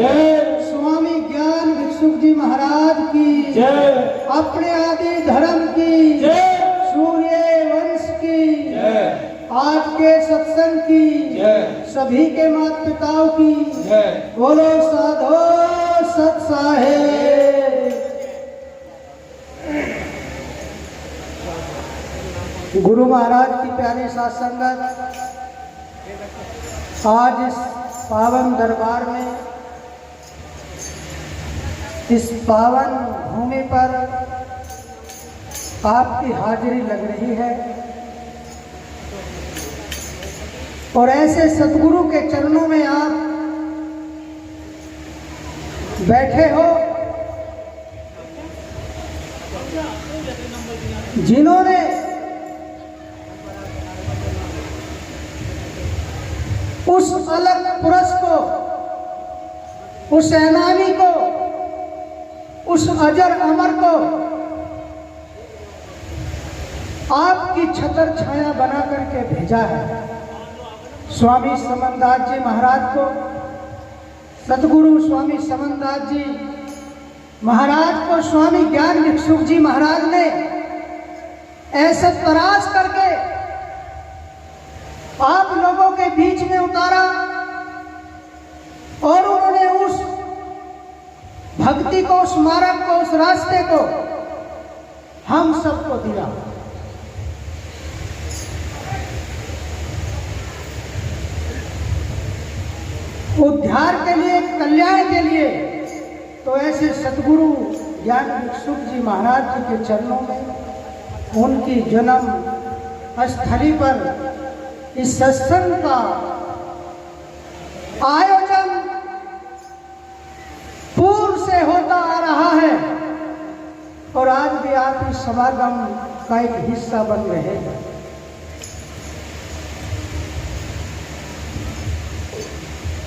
जय। स्वामी ज्ञान भिक्षुक जी महाराज की जय। अपने आदि धर्म की जय। सूर्य वंश की जय। आज के सत्संग की जय। सभी के माता पिताओं की जय। बोलो साधो सत साहेब। गुरु महाराज की प्यारी साथ संगत, आज इस पावन दरबार में, इस पावन भूमि पर आपकी हाजिरी लग रही है और ऐसे सतगुरु के चरणों में आप बैठे हो जिन्होंने उस अलग पुरुष को, उस सेनानी को, उस अजर अमर को आपकी छतर छाया बना करके भेजा है। स्वामी समनदास जी महाराज को सतगुरु स्वामी समनदास जी महाराज को स्वामी ज्ञान भिक्षुक जी महाराज ने ऐसे तराश करके आप लोगों के बीच में उतारा और उन्होंने उस भक्ति को, उस मार्ग को, उस रास्ते को हम सबको दिया। उद्धार के लिए, कल्याण के लिए, तो ऐसे सतगुरु ज्ञान भिक्षुक जी महाराज जी के चरणों में, उनकी जन्म स्थली पर इस सत्संग का आयोजन पूर्व से होता आ रहा है और आज भी आप इस समागम का एक हिस्सा बन रहे हैं।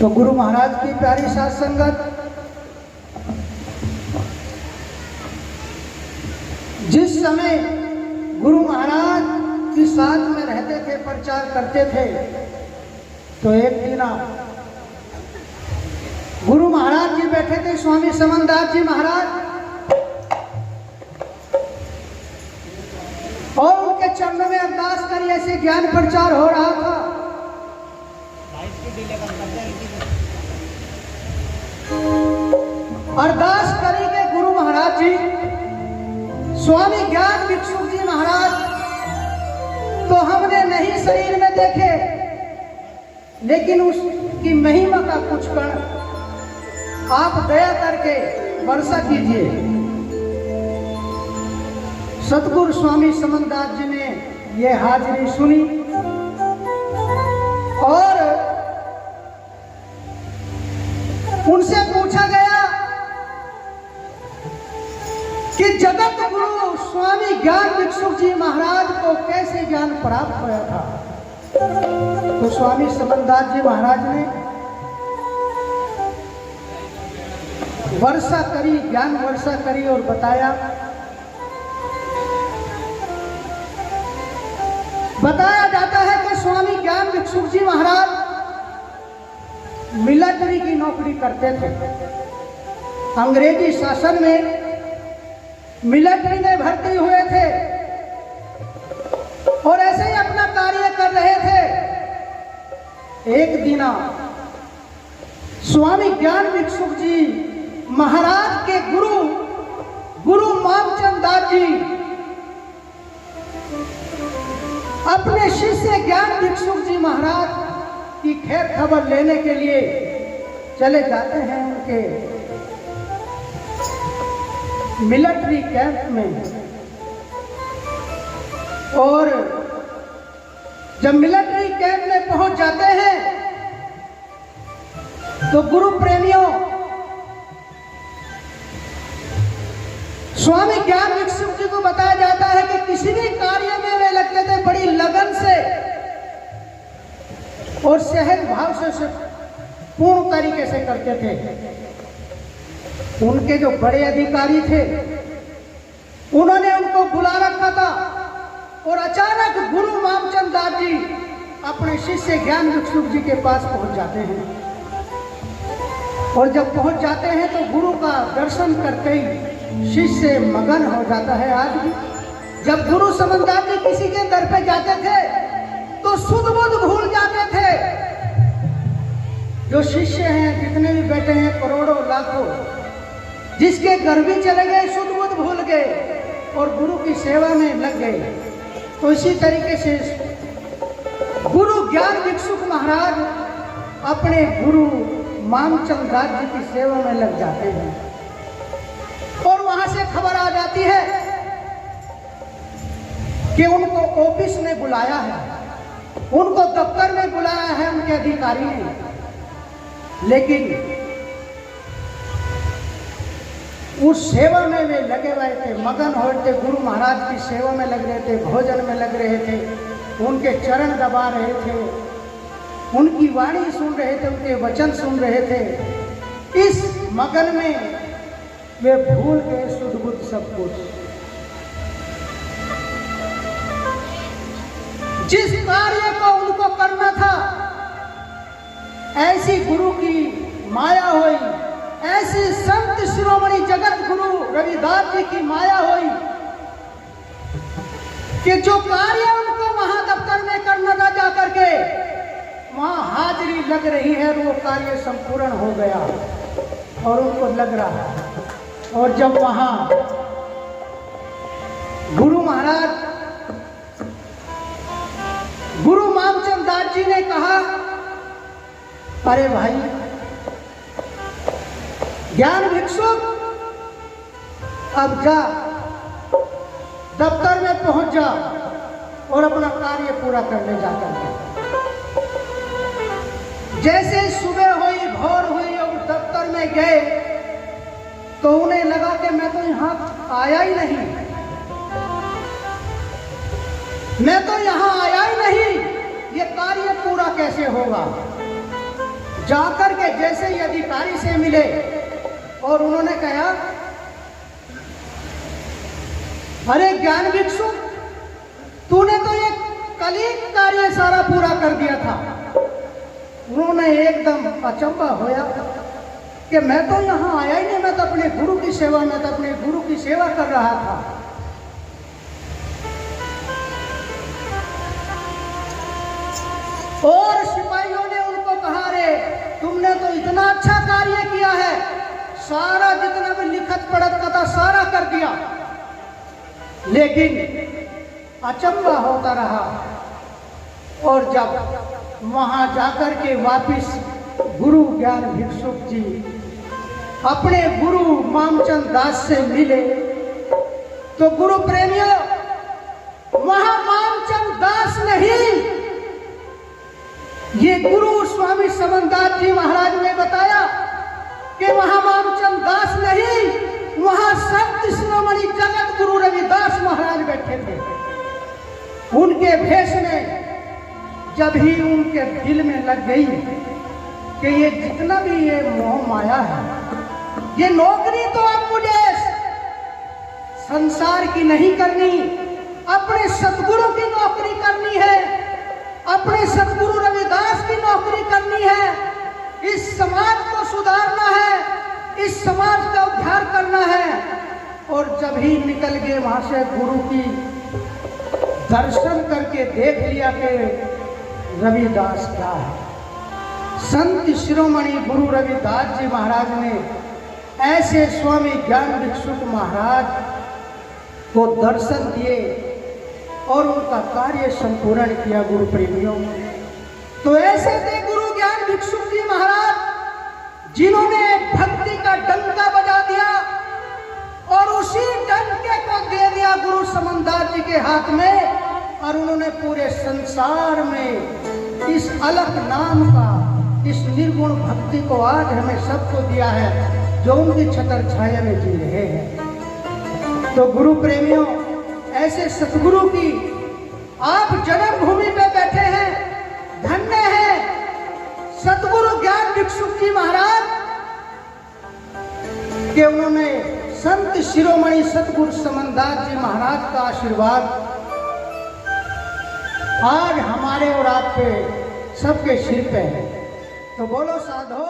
तो गुरु महाराज की प्यारी साथ संगत, जिस समय गुरु महाराज के साथ में रहते थे, प्रचार करते थे, तो एक दिन गुरु महाराज जी बैठे थे, स्वामी समनदास जी महाराज, और उनके चरणों में अरदास करी, ऐसे ज्ञान प्रचार हो रहा था। अरदास करी के गुरु महाराज जी, स्वामी ज्ञान भिक्षुक जी महाराज तो हमने नहीं शरीर में देखे, लेकिन उसकी महिमा का कुछ कण आप दया करके वर्षा कीजिए। सतगुरु स्वामी समनदास जी ने यह हाजिरी सुनी और उनसे पूछा गया कि जगत गुरु स्वामी ज्ञान भिक्षुक जी महाराज को कैसे ज्ञान प्राप्त हुआ था। तो स्वामी समनदास जी महाराज ने वर्षा करी, ज्ञान वर्षा करी और बताया जाता है कि स्वामी ज्ञान भिक्षुक जी महाराज मिलिट्री की नौकरी करते थे। अंग्रेजी शासन में मिलिट्री में भर्ती हुए थे और ऐसे ही अपना कार्य कर रहे थे। एक दिन स्वामी ज्ञान भिक्षुक जी महाराज के गुरु मामचंद दास जी अपने शिष्य ज्ञान भिक्षुक जी महाराज की खैर खबर लेने के लिए चले जाते हैं उनके मिलिट्री कैंप में। और जब मिलिट्री कैंप में पहुंच जाते हैं तो गुरु प्रेमियों, स्वामी ज्ञान भिक्षुक जी को बताया जाता है कि किसी भी कार्य में वे लगते थे बड़ी लगन से और सहज भाव से पूर्ण तरीके से करते थे। उनके जो बड़े अधिकारी थे उन्होंने उनको बुला रखा था और अचानक गुरु मामचंद दास जी अपने शिष्य ज्ञान भिक्षुक जी के पास पहुंच जाते हैं और जब पहुंच जाते हैं तो गुरु का दर्शन करते ही शिष्य मगन हो जाता है। आज भी जब गुरु समंदार जी किसी के दर पे जाते थे तो शुद्ध बुद्ध भूल जाते थे। जो शिष्य हैं, जितने भी बैठे हैं, करोड़ों लाखों, जिसके घर भी चले गए, शुद्ध बुद्ध भूल गए और गुरु की सेवा में लग गए। तो इसी तरीके से गुरु ज्ञान भिक्षुक महाराज अपने गुरु मामचंद दास जी की सेवा में लग जाते हैं और वहां से खबर आ जाती है कि उनको ऑफिस में बुलाया है, उनको दफ्तर में बुलाया है उनके अधिकारी ने। लेकिन उस सेवा में वे लगे हुए थे, मगन हो थे, गुरु महाराज की सेवा में लग रहे थे, भोजन में लग रहे थे, उनके चरण दबा रहे थे, उनकी वाणी सुन रहे थे, उनके वचन सुन रहे थे। इस मगन में वे भूल गए शुद्ध बुद्ध सब कुछ। जिस कार्य को उनको करना था, ऐसी गुरु की माया हुई, ऐसी संत शिरोमणि जगत गुरु रविदास जी की माया हुई कि जो कार्य उनको वहां दफ्तर में करना था, जाकर के वहां हाजिरी लग रही है, वो कार्य संपूर्ण हो गया और उनको लग रहा है। और जब वहां गुरु महाराज, गुरु मामचंद दास जी ने कहा, अरे भाई ज्ञान भिक्षुक, अब जा दफ्तर में पहुंच जा और अपना कार्य पूरा करने जाकर। जैसे सुबह हुई, भोर हुई और दफ्तर में गए तो उन्हें लगा कि मैं तो यहां आया ही नहीं, मैं तो यहां आया ही नहीं, ये कार्य पूरा कैसे होगा। जाकर के जैसे ही अधिकारी से मिले और उन्होंने कहा, अरे ज्ञान भिक्षु, तूने तो ये कल ही कार्य सारा पूरा कर दिया था। उन्होंने एकदम अचंभा होया कि मैं तो यहाँ आया ही नहीं, मैं तो अपने गुरु की सेवा में, तो अपने गुरु की सेवा कर रहा था। और सिपाहियों ने उनको कहा, रे तुमने तो इतना अच्छा कार्य किया है, सारा जितना भी लिखत पढ़त का था सारा कर दिया। लेकिन अचंभा होता रहा और जब वहां जाकर के वापिस गुरु ज्ञान भिक्षुक जी अपने गुरु मामचंद दास से मिले तो गुरु प्रेमियों, वहां मामचंद दास नहीं, ये गुरु स्वामी समंदास जी महाराज ने बताया कि वहां मामचंद दास नहीं, वहां संत शिरोमणि जगत गुरु रविदास महाराज बैठे थे। उनके भेष में जब ही उनके दिल में लग गई कि ये जितना भी ये मोह माया है, ये नौकरी तो अब मुझे संसार की नहीं करनी, अपने सतगुरु की नौकरी करनी है, अपने सतगुरु रविदास की नौकरी करनी है, इस समाज को सुधारना है, इस समाज का उद्धार करना है। और जब ही निकल गए वहां से, गुरु की दर्शन करके देख लिया कि रविदास क्या है। संत शिरोमणि गुरु रविदास जी महाराज ने ऐसे स्वामी ज्ञान भिक्षुक महाराज को दर्शन दिए और उनका कार्य संपूर्ण किया। गुरु प्रेमियों, तो ऐसे थे गुरु ज्ञान भिक्षुक जी महाराज, जिन्होंने भक्ति का डंका बजा दिया और उसी डंके को दे दिया गुरु समंदास जी के हाथ में, और उन्होंने पूरे संसार में इस अलख नाम का, इस निर्गुण भक्ति को आज हमें सबको दिया है, जो उनकी छतर छाया में जी रहे हैं। तो गुरु प्रेमियों, ऐसे सतगुरु की आप जन्मभूमि पे बैठे हैं, धन्य है सतगुरु ज्ञान भिक्षुक जी महाराज के उन्होंने संत शिरोमणि सतगुरु समंदास जी महाराज का आशीर्वाद आज हमारे और आप पे सबके सिर पे है। तो बोलो साधो।